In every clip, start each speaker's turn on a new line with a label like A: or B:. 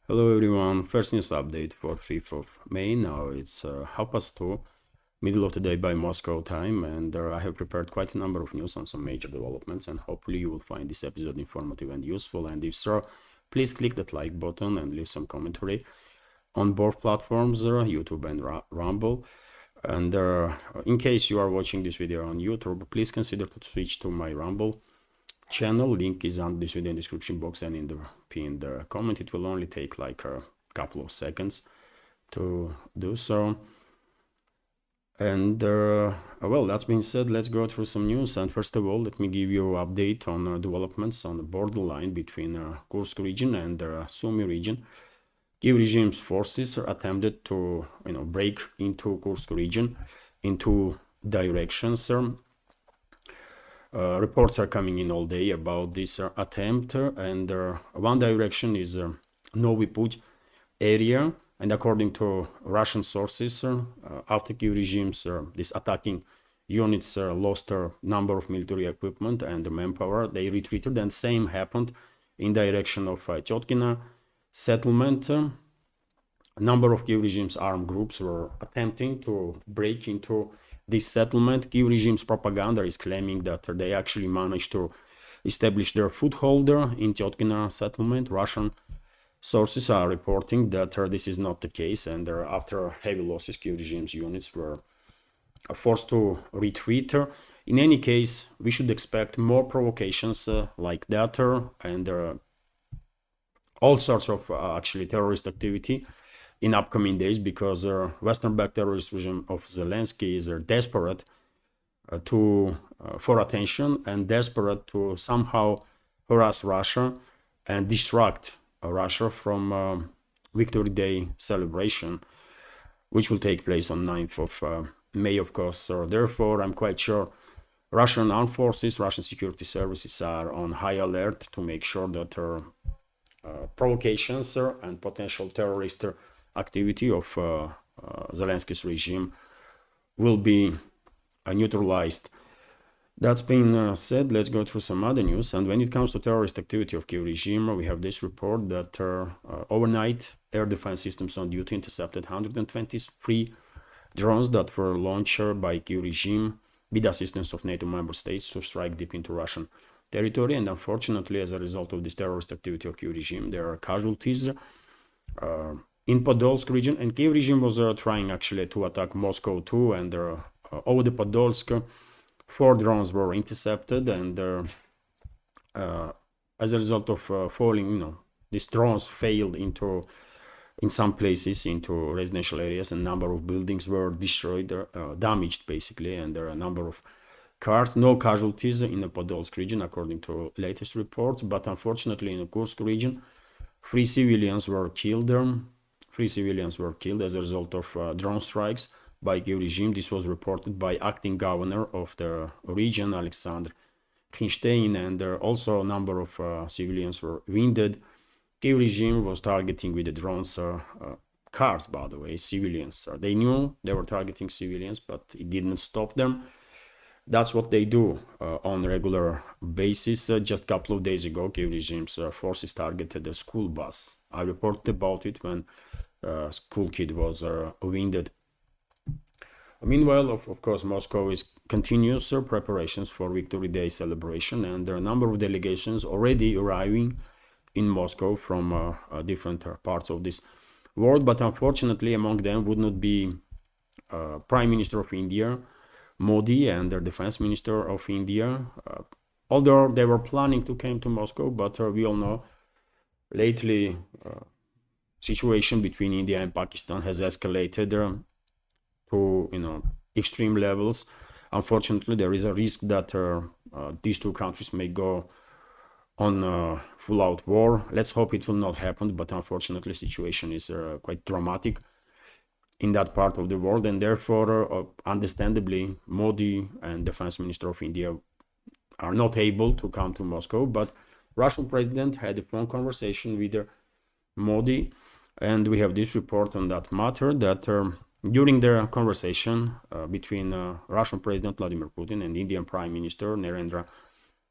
A: Hello everyone, first news update for 5th of May. Now it's 2:30, middle of the day by Moscow time, and I have prepared quite a number of news on some major developments, and hopefully you will find this episode informative and useful. And if so, please click that like button and leave some commentary on both platforms, YouTube and Rumble. And in case you are watching this video on YouTube, please consider to switch to my Rumble channel. Link is on this video in the description box and in the pinned comment. It will only take like a couple of seconds to do so. And well, that's being said, let's go through some news. And first of all, let me give you an update on developments on the borderline between Korsk region and the Sunumi region. Kiev regime's forces attempted to break into Korsk region in two directions. Reports are coming in all day about this attempt, and one direction is Novi Put area, and according to Russian sources, after Kiev regime's this attacking units lost a number of military equipment and manpower, they retreated, and same happened in direction of Tyotkina settlement. A number of Kiev regime's armed groups were attempting to break into this settlement. Kiev regime's propaganda is claiming that they actually managed to establish their foothold in Tyotkina settlement. Russian sources are reporting that this is not the case, and after heavy losses, Kiev regime's units were forced to retreat. In any case, we should expect more provocations like that, and all sorts of actually terrorist activity in upcoming days, because Western-backed terrorist regime of Zelensky is desperate for attention and desperate to somehow harass Russia and distract Russia from Victory Day celebration, which will take place on 9th of May, of course. So therefore, I'm quite sure Russian armed forces, Russian security services are on high alert to make sure that provocations and potential terrorist activity of Zelensky's regime will be neutralized. That's been said, let's go through some other news. And when it comes to terrorist activity of Kiev regime, we have this report that overnight air defense systems on duty intercepted 123 drones that were launched by Kiev regime with the assistance of NATO member states to strike deep into Russian territory. And unfortunately, as a result of this terrorist activity of Kiev regime, there are casualties in Podolsk region, and Kiev regime was trying actually to attack Moscow too, and over the Podolsk, 4 drones were intercepted, and as a result of falling, these drones failed in some places into residential areas, and a number of buildings were destroyed, damaged basically, and there are a number of cars. No casualties in the Podolsk region according to latest reports, but unfortunately in the Kursk region, 3 civilians were killed. 3 civilians were killed as a result of drone strikes by Kiev regime. This was reported by acting governor of the region, Alexander Khinstein, and also a number of civilians were wounded. Kiev regime was targeting with the drones cars, by the way, civilians. They knew they were targeting civilians, but it didn't stop them. That's what they do on a regular basis. Just a couple of days ago, Kiev regime's forces targeted a school bus. I reported about it when school kid was wounded. Meanwhile, of course, Moscow continues preparations for Victory Day celebration, and there are a number of delegations already arriving in Moscow from different parts of this world. But unfortunately, among them would not be Prime Minister of India, Modi, and the Defense Minister of India, although they were planning to come to Moscow. But we all know lately situation between India and Pakistan has escalated to extreme levels. Unfortunately, there is a risk that these two countries may go on full-out war. Let's hope it will not happen, but unfortunately, situation is quite dramatic in that part of the world, and therefore, understandably, Modi and Defense Minister of India are not able to come to Moscow. But Russian president had a phone conversation with Modi, and we have this report on that matter, that during the conversation between Russian President Vladimir Putin and Indian Prime Minister Narendra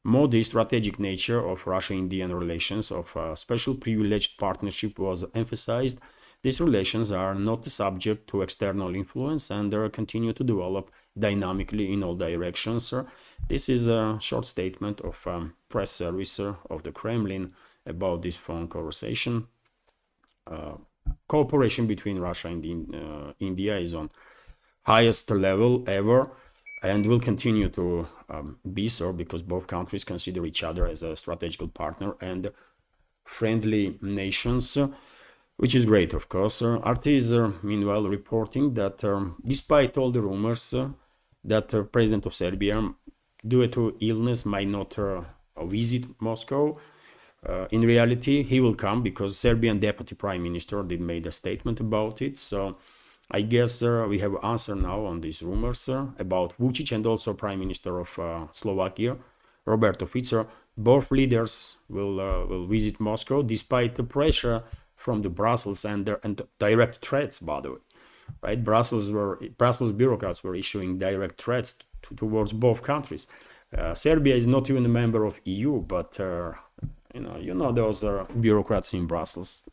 A: more the strategic nature of Russia-Indian relations of a special privileged partnership was emphasized. These relations are not subject to external influence and continue to develop dynamically in all directions. This is a short statement of press service of the Kremlin about this phone conversation. Cooperation between Russia and India is on highest level ever and will continue to be so because both countries consider each other as a strategic partner and friendly nations, which is great, of course. RT is meanwhile reporting that despite all the rumors that President of Serbia, due to illness, might not visit Moscow, in reality, he will come because Serbian Deputy Prime Minister did made a statement about it. So I guess we have answer now on these rumors about Vučić and also Prime Minister of Slovakia, Roberto Fico. Both leaders will visit Moscow despite the pressure from the Brussels and direct threats, by the way. Right? Brussels bureaucrats were issuing direct threats towards both countries. Serbia is not even a member of EU, but you know those bureaucrats in Brussels.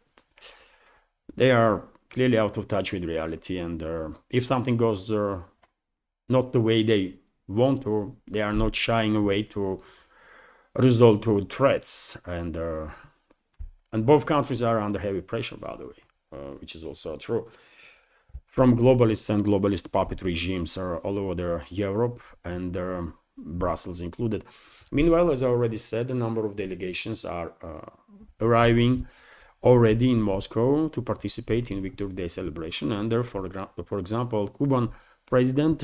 A: They are clearly out of touch with reality, and if something goes not the way they want to, they are not shying away to resort to threats, and both countries are under heavy pressure, by the way, which is also true, from globalists and globalist puppet regimes all over Europe, and Brussels included. Meanwhile, as I already said, a number of delegations are arriving already in Moscow to participate in Victory Day celebration. And for example, Cuban President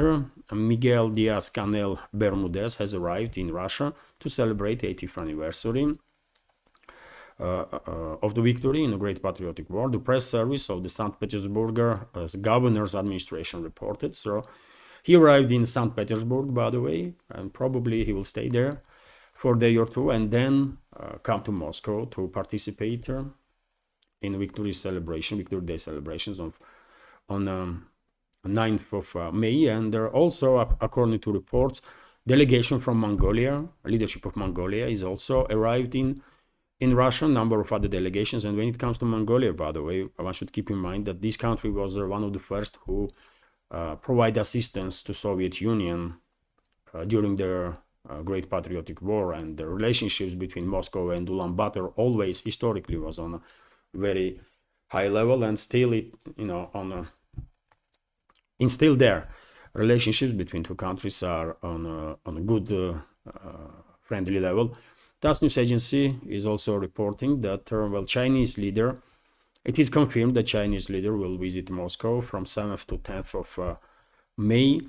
A: Miguel Diaz-Canel Bermudez has arrived in Russia to celebrate 80th anniversary of the victory in the Great Patriotic War. The press service of the St. Petersburg governor's administration reported. So he arrived in St. Petersburg, by the way, and probably he will stay there for a day or two and then come to Moscow to participate in Victory Day celebrations on 9th of May. And also, according to reports, delegation from Mongolia, leadership of Mongolia, is also arrived in Russia, a number of other delegations. And when it comes to Mongolia, by the way, one should keep in mind that this country was one of the first who provide assistance to Soviet Union during the Great Patriotic War, and the relationships between Moscow and Ulaanbaatar always historically was on a very high level, and still still there relationships between two countries are on a good friendly level. TASS news agency is also reporting that it is confirmed that Chinese leader will visit Moscow from 7th to 10th of May.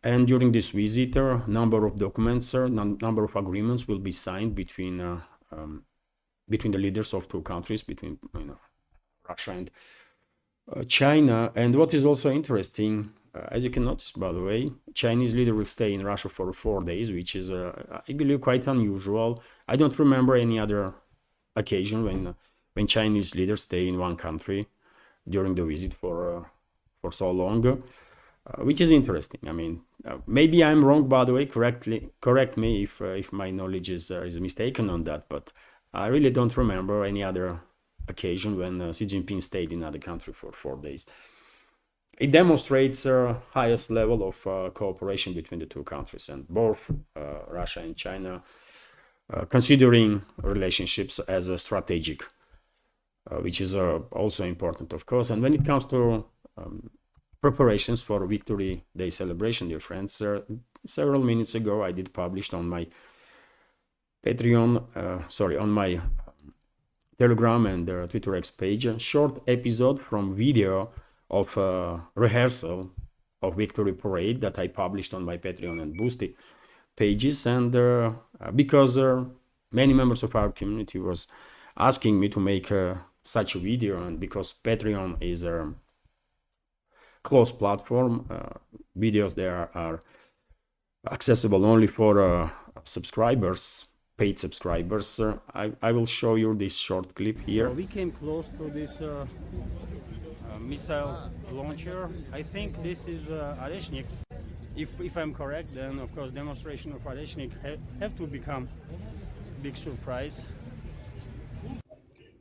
A: And during this visit, a number of documents, number of agreements will be signed between the leaders of two countries, between Russia and China. And what is also interesting, as you can notice, by the way, Chinese leader will stay in Russia for 4 days, which is, I believe, quite unusual. I don't remember any other occasion when Chinese leaders stay in one country during the visit for so long. Which is interesting. I mean, maybe I'm wrong, by the way. Correct me if my knowledge is mistaken on that. But I really don't remember any other occasion when Xi Jinping stayed in another country for 4 days. It demonstrates highest level of cooperation between the two countries, and both Russia and China considering relationships as a strategic, which is also important, of course. And when it comes to preparations for Victory Day celebration, dear friends, several minutes ago I did publish on my on my Telegram and Twitter X page a short episode from video of rehearsal of Victory Parade that I published on my Patreon and Boosty pages. And because many members of our community was asking me to make such a video, and because Patreon is a closed platform, videos there are accessible only for subscribers, paid subscribers. I will show you this short clip here. So we came close to this missile launcher. I think this is Oreshnik. if I'm correct, then of course demonstration of Radechnik have to become big surprise.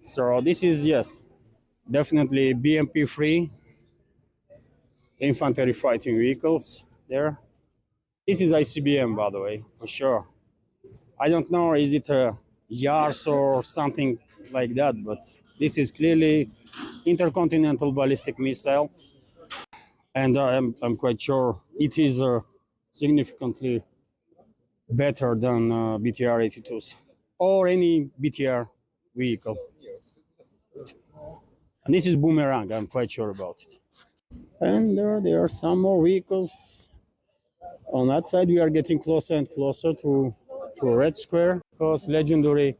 A: So this is, yes, definitely BMP free infantry fighting vehicles there. This is ICBM, by the way, for sure. I don't know, is it a YARS or something like that, but this is clearly intercontinental ballistic missile, and I'm quite sure it is significantly better than BTR-82s or any BTR vehicle. And this is Boomerang, I'm quite sure about it. And there are some more vehicles. On that side, we are getting closer and closer to a red square, because legendary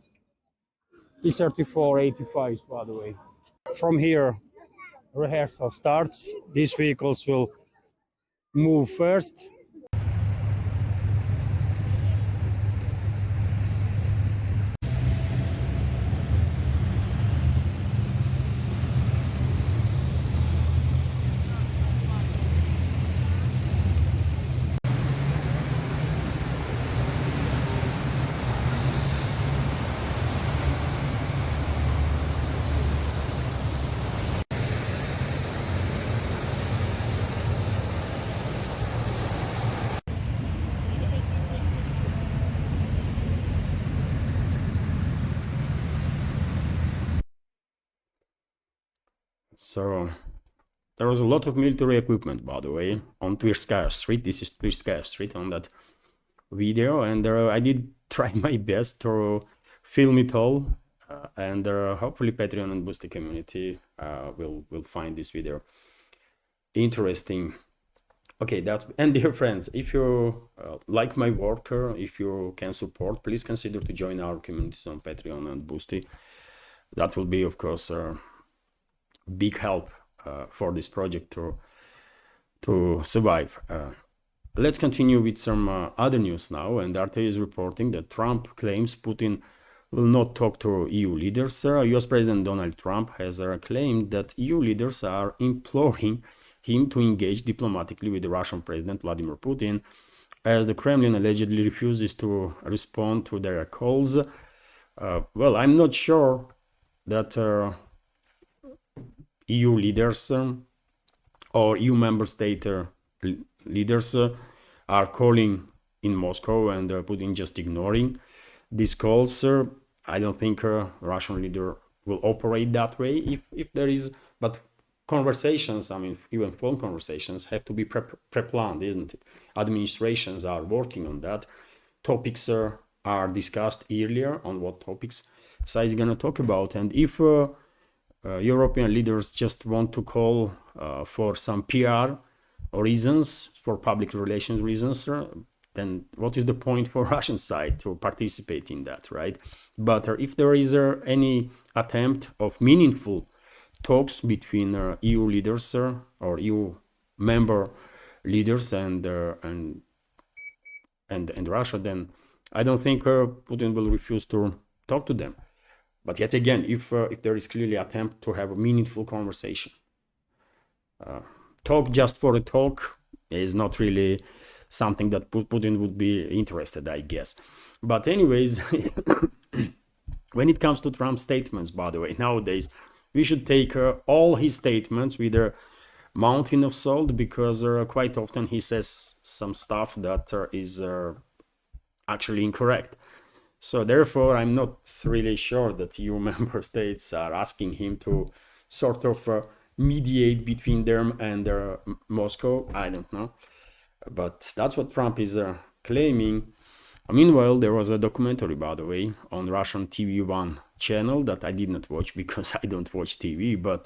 A: E3485s, by the way. From here, rehearsal starts. These vehicles will move first. So there was a lot of military equipment, by the way, on Tverskaya Street. This is Tverskaya Street on that video, and I did try my best to film it all, and hopefully Patreon and Boosty community will find this video interesting. Okay, and dear friends, if you like my work, if you can support, please consider to join our communities on Patreon and Boosty. That will be, of course, big help for this project to survive. Let's continue with some other news now. And RT is reporting that Trump claims Putin will not talk to EU leaders. US President Donald Trump has claimed that EU leaders are imploring him to engage diplomatically with the Russian President Vladimir Putin, as the Kremlin allegedly refuses to respond to their calls. Well, I'm not sure that EU leaders or EU member state leaders are calling in Moscow and Putin just ignoring these calls. I don't think a Russian leader will operate that way if there is, but conversations, I mean, even phone conversations have to be pre-planned, isn't it? Administrations are working on that. Topics are discussed earlier on what topics side is going to talk about. And if European leaders just want to call for some PR reasons, for public relations reasons, then what is the point for Russian side to participate in that, right? But if there is any attempt of meaningful talks between EU leaders or EU member leaders and Russia, then I don't think Putin will refuse to talk to them. But yet again, if there is clearly attempt to have a meaningful conversation, talk just for a talk is not really something that Putin would be interested, I guess. But anyways, when it comes to Trump's statements, by the way, nowadays, we should take all his statements with a mountain of salt, because quite often he says some stuff that is actually incorrect. So therefore, I'm not really sure that EU member states are asking him to sort of mediate between them and Moscow. I don't know. But that's what Trump is claiming. Meanwhile, there was a documentary, by the way, on Russian TV1 channel that I did not watch because I don't watch TV, but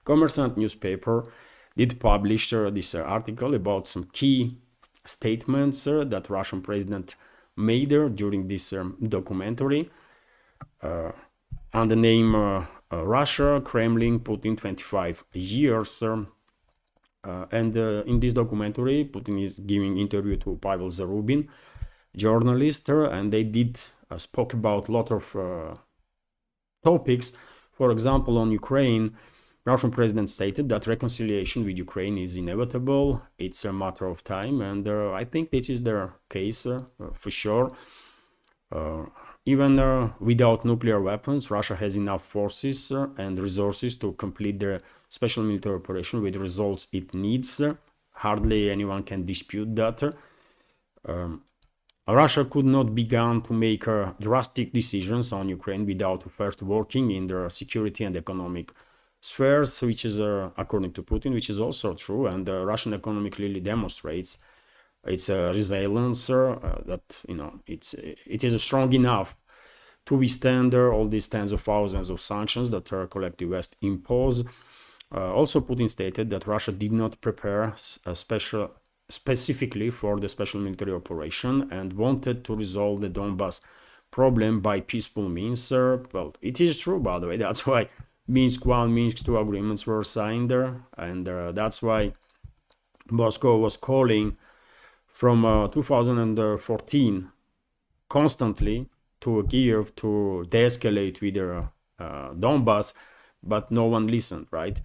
A: Kommersant newspaper did publish this article about some key statements that Russian president made during this documentary on the name Russia, Kremlin, Putin 25 years. And in this documentary, Putin is giving interview to Pavel Zarubin, journalist, and they did spoke about a lot of topics. For example, on Ukraine, Russian president stated that reconciliation with Ukraine is inevitable. It's a matter of time, and I think this is the case for sure. Even without nuclear weapons, Russia has enough forces and resources to complete the special military operation with results it needs. Hardly anyone can dispute that. Russia could not begin to make drastic decisions on Ukraine without first working in the security and economic spheres, which is, according to Putin, which is also true. And the Russian economy clearly demonstrates its resilience, that it is strong enough to withstand all these tens of thousands of sanctions that the collective West impose. Also, Putin stated that Russia did not prepare specifically for the special military operation and wanted to resolve the Donbass problem by peaceful means. Well, it is true, by the way. That's why Minsk I, Minsk II agreements were signed there, and that's why Moscow was calling from 2014 constantly to Kiev to de-escalate with Donbass, but no one listened, right?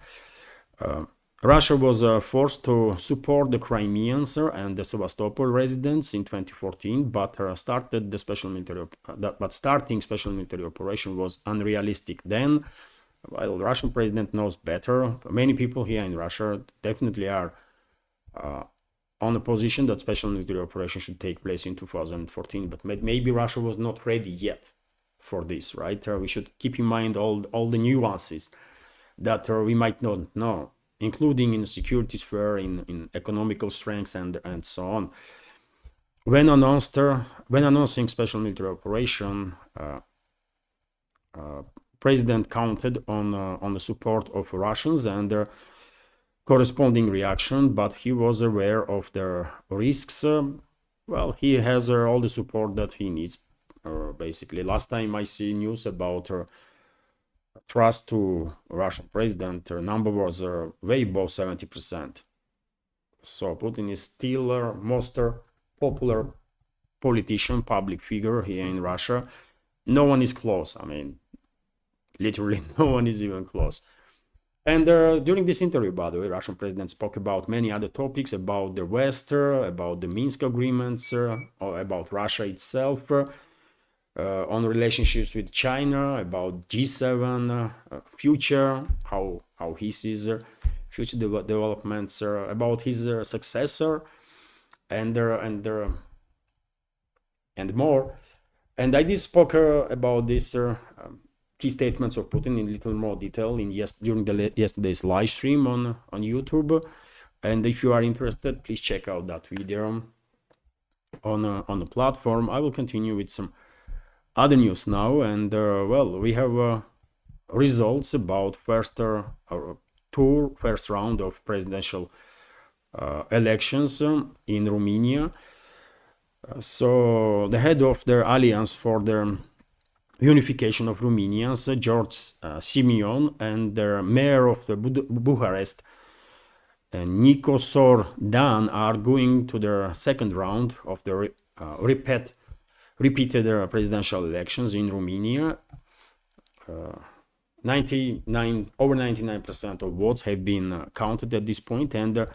A: Russia was forced to support the Crimeans and the Sevastopol residents in 2014, but starting special military operation was unrealistic then. While the Russian president knows better, many people here in Russia definitely are on the position that special military operation should take place in 2014, but maybe Russia was not ready yet for this, right? We should keep in mind all the nuances that we might not know, including in the security sphere, in economical strengths, and so on. When announcing special military operation, President counted on the support of Russians and their corresponding reaction, but he was aware of the risks. Well, he has all the support that he needs, basically. Last time I see news about trust to Russian president, number was way above 70%. So Putin is still most popular politician, public figure here in Russia. No one is close. I mean, literally no one is even close. And during this interview, by the way, Russian president spoke about many other topics, about the West, about the Minsk agreements, or about Russia itself, on relationships with China, about G7 future, how he sees future developments, about his successor, and more. And I did spoke about this key statements of Putin in little more detail during yesterday's live stream on YouTube. And if you are interested, please check out that video on the platform. I will continue with some other news now, and well, we have results about first round of presidential elections in Romania. So the head of the Alliance for the Unification of Romanians, George Simeon, and the mayor of the Bucharest, Nicosor Dan, are going to the second round of the repeated presidential elections in Romania. Over 99% of votes have been counted at this point, and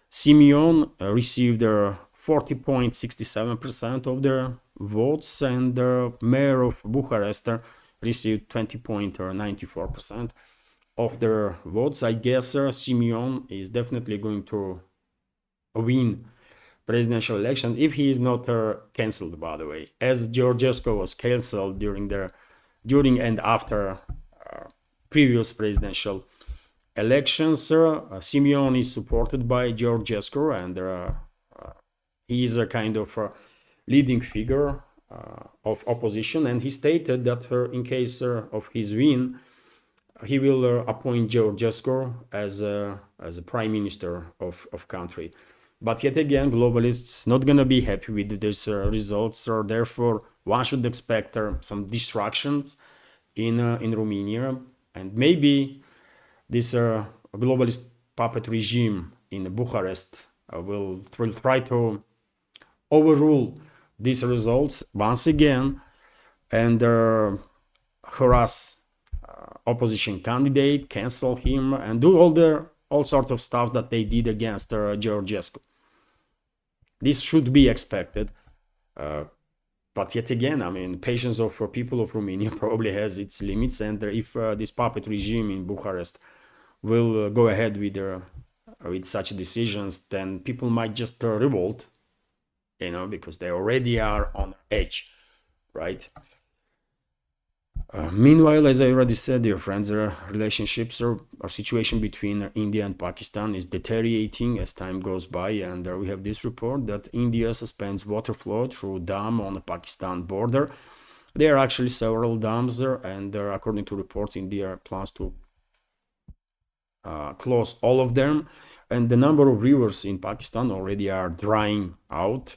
A: Simeon received 40.67% of the votes, and the mayor of Bucharest received 20.94% of the votes. I guess Simeon is definitely going to win presidential election if he is not cancelled, by the way, as Georgescu was cancelled during and after previous presidential elections. Simeon is supported by Georgescu, and he is a kind of leading figure of opposition, and he stated that in case of his win, he will appoint Georgescu as a prime minister of country. But yet again, globalists not gonna be happy with these results, or therefore one should expect some distractions in Romania, and maybe this globalist puppet regime in Bucharest will try to overrule these results once again and harass opposition candidate, cancel him, and do all sorts of stuff that they did against Georgescu. This should be expected. But yet again, I mean, patience of people of Romania probably has its limits, and if this puppet regime in Bucharest will go ahead with such decisions, then people might just revolt, you know, because they already are on edge, right? Meanwhile, as I already said, dear friends, relationships or situation between India and Pakistan is deteriorating as time goes by, and we have this report that India suspends water flow through dam on the Pakistan border. There are actually several dams there, and according to reports, India plans to close all of them, and the number of rivers in Pakistan already are drying out,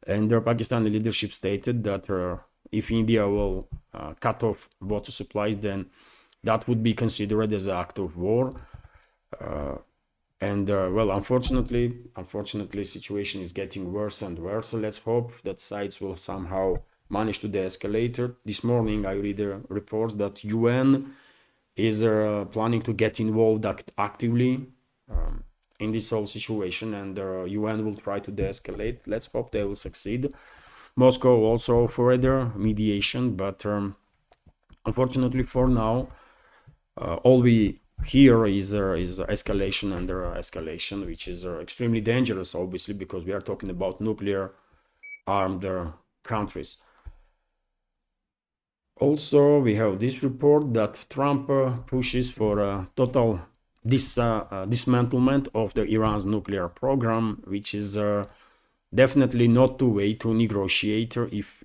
A: and the Pakistani leadership stated that if India will cut off water supplies, then that would be considered as an act of war. Well, unfortunately, situation is getting worse and worse. So let's hope that sides will somehow manage to de-escalate it. This morning, I read reports that UN is planning to get involved actively in this whole situation, and UN will try to de-escalate. Let's hope they will succeed. Moscow also further mediation, but unfortunately for now, all we hear is escalation under escalation, which is extremely dangerous, obviously, because we are talking about nuclear armed countries. Also, we have this report that Trump pushes for a total dismantlement of the Iran's nuclear program, which is definitely not the way to negotiate if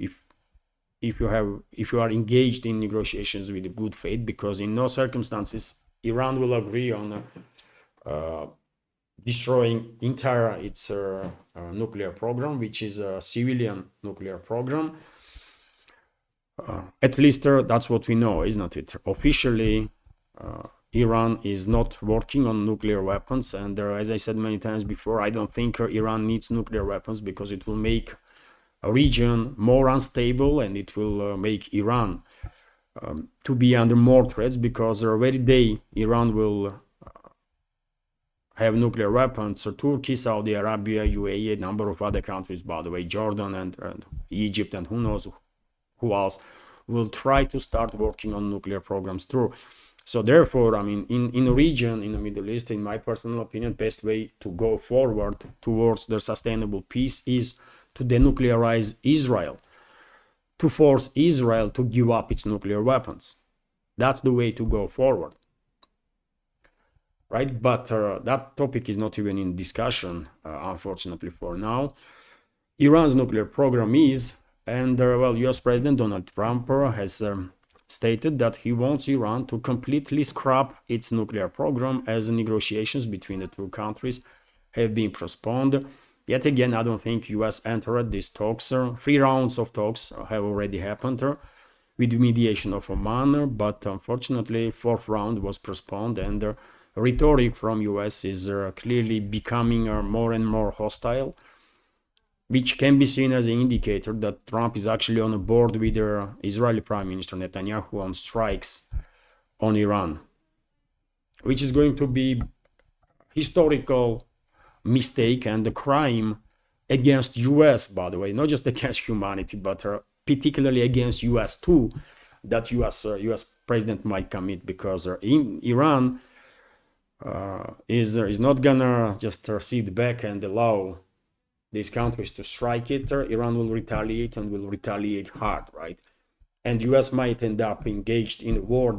A: you are engaged in negotiations with good faith, because in no circumstances Iran will agree on destroying its nuclear program, which is a civilian nuclear program. At least that's what we know, isn't it? Officially, Iran is not working on nuclear weapons, and as I said many times before, I don't think Iran needs nuclear weapons, because it will make a region more unstable, and it will make Iran to be under more threats, because every day Iran will have nuclear weapons. So Turkey, Saudi Arabia, UAE, a number of other countries, by the way, Jordan and Egypt, and who knows who else, will try to start working on nuclear programs too. So therefore, I mean, in a region, in the Middle East, in my personal opinion, best way to go forward towards the sustainable peace is to denuclearize Israel, to force Israel to give up its nuclear weapons. That's the way to go forward, right? But that topic is not even in discussion, unfortunately for now. Iran's nuclear program is, and well, US President Donald Trump has stated that he wants Iran to completely scrap its nuclear program, as negotiations between the two countries have been postponed. Yet again, I don't think US entered these talks. 3 rounds of talks have already happened with mediation of Oman, but unfortunately, 4th round was postponed, and rhetoric from US is clearly becoming more and more hostile, which can be seen as an indicator that Trump is actually on board with the Israeli Prime Minister Netanyahu on strikes on Iran, which is going to be historical mistake and a crime against US, by the way, not just against humanity, but particularly against US too, that US president might commit, because in Iran is not gonna just sit back and allow these countries to strike it. Iran will retaliate, and will retaliate hard, right? And US might end up engaged in a war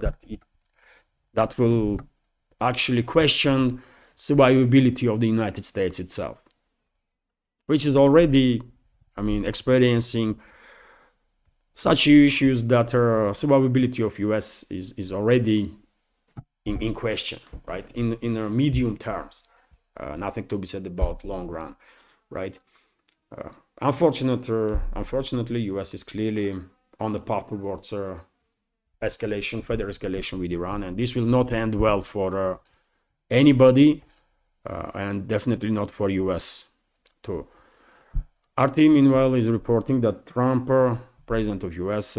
A: that will actually question survivability of the United States itself, which is already, I mean, experiencing such issues that survivability of US is already in question, right? In medium terms, nothing to be said about long run, right? Unfortunately, US is clearly on the path towards escalation, further escalation with Iran, and this will not end well for anybody, and definitely not for US too. RT, meanwhile, is reporting that Trump, president of US,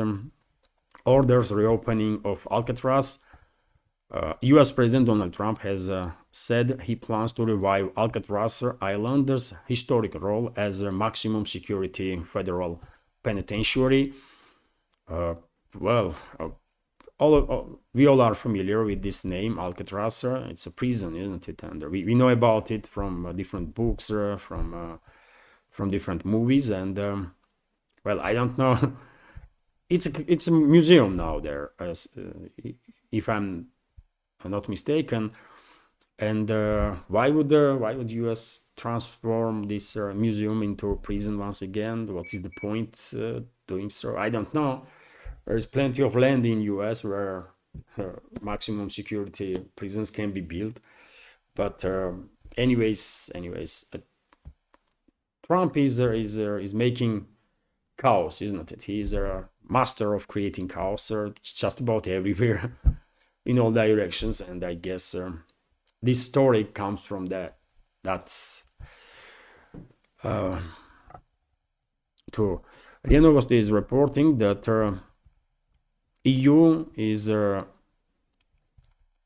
A: orders reopening of Alcatraz US President Donald Trump has said he plans to revive Alcatraz Island's historic role as a maximum security federal penitentiary. Uh, well, we all are familiar with this name, Alcatraz. It's a prison, isn't it? And we know about it from different books, from different movies, and well, I don't know. It's a museum now there, as if I'm not mistaken. And why would US transform this museum into a prison once again? What is the point doing so? I don't know. There's plenty of land in US where maximum security prisons can be built. But anyways, Trump is making chaos, isn't it? He's a master of creating chaos just about everywhere, in all directions. And I guess this story comes from that. That's to RIA Novosti is reporting that EU is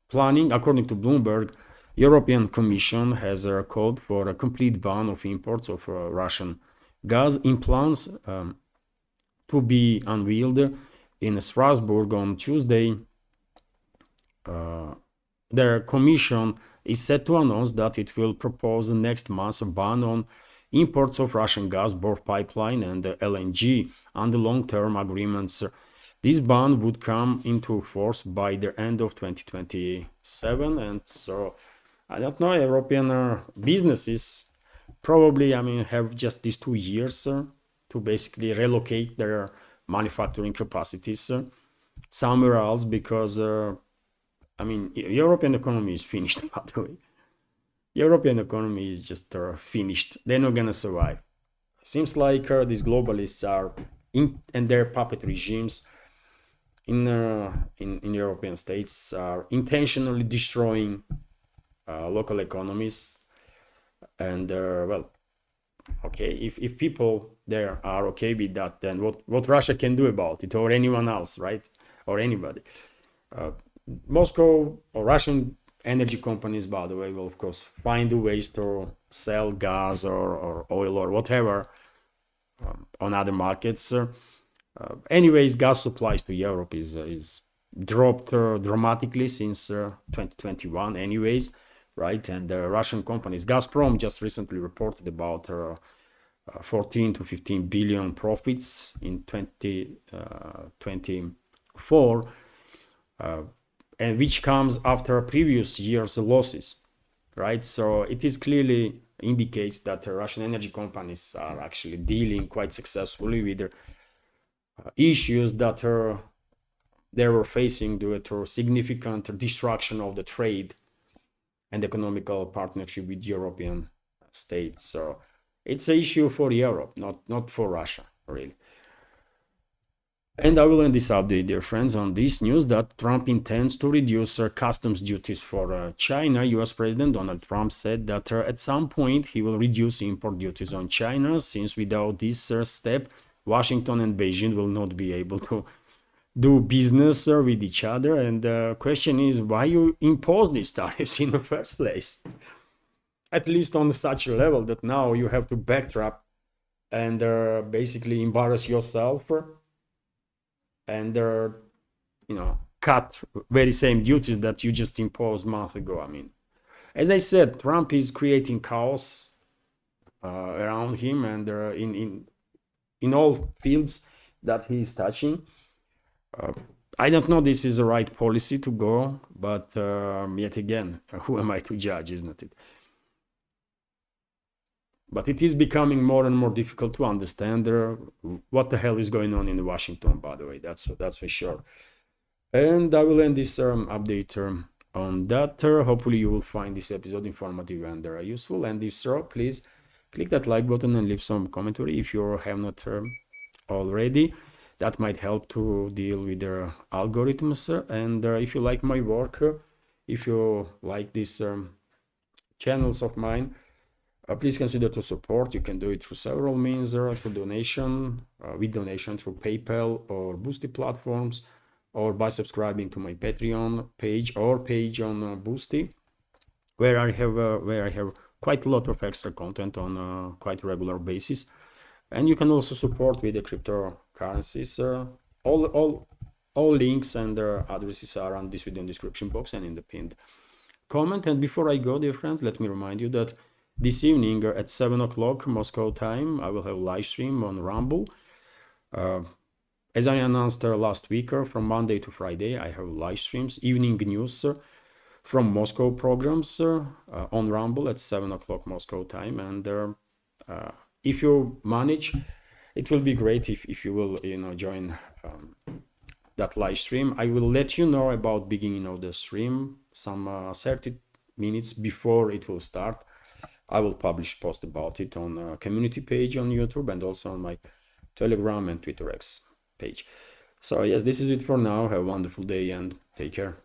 A: planning, according to Bloomberg, European Commission has called for a complete ban of imports of Russian gas in plans to be unveiled in Strasbourg on Tuesday. The Commission is set to announce that it will propose next month a ban on imports of Russian gas, both pipeline and LNG, under long-term agreements. This ban would come into force by the end of 2027, and so I don't know, European businesses probably, have just these 2 years to basically relocate their manufacturing capacities somewhere else, because European economy is finished, by the way. European economy is just finished. They're not gonna survive. Seems like these globalists are and their puppet regimes in European states are intentionally destroying local economies. And well, okay, if people there are okay with that, then what Russia can do about it, or anyone else, right? Or anybody. Moscow or Russian energy companies, by the way, will of course find ways to sell gas or oil or whatever on other markets. Anyways, gas supplies to Europe is dropped dramatically since 2021 anyways, right? And Russian companies, Gazprom just recently reported about 14 to 15 billion profits in 2024, and which comes after previous year's losses, right? So it is clearly indicates that Russian energy companies are actually dealing quite successfully with the issues that they were facing due to significant destruction of the trade and economical partnership with European states. So it's an issue for Europe, not for Russia, really. And I will end this update, dear friends, on this news that Trump intends to reduce customs duties for China. US President Donald Trump said that at some point he will reduce import duties on China, since without this step, Washington and Beijing will not be able to do business with each other. And the question is, why you impose these tariffs in the first place? At least on such a level that now you have to backtrack and basically embarrass yourself and cut very same duties that you just imposed months ago. As I said, Trump is creating chaos around him and in all fields that he is touching. I don't know this is the right policy to go, but yet again, who am I to judge, isn't it? But it is becoming more and more difficult to understand what the hell is going on in Washington, by the way, that's for sure. And I will end this update on that. Hopefully you will find this episode informative and useful. And if so, please click that like button and leave some commentary if you have not already. That might help to deal with the algorithms. And if you like my work, if you like these channels of mine, please consider to support. You can do it through several means, through donation, with donation through PayPal or Boosty platforms, or by subscribing to my Patreon page or page on Boosty, where I have quite a lot of extra content on a quite regular basis. And you can also support with the cryptocurrencies. All links and addresses are on this video description box and in the pinned comment. And before I go, dear friends, let me remind you that this evening at 7 o'clock Moscow time, I will have a live stream on Rumble. As I announced last week, from Monday to Friday, I have live streams, evening news from Moscow programs on Rumble at 7 o'clock Moscow time. And if you manage, it will be great if you will, join that live stream. I will let you know about beginning of the stream some 30 minutes before it will start. I will publish post about it on a community page on YouTube and also on my Telegram and Twitter X page. So yes, this is it for now. Have a wonderful day and take care.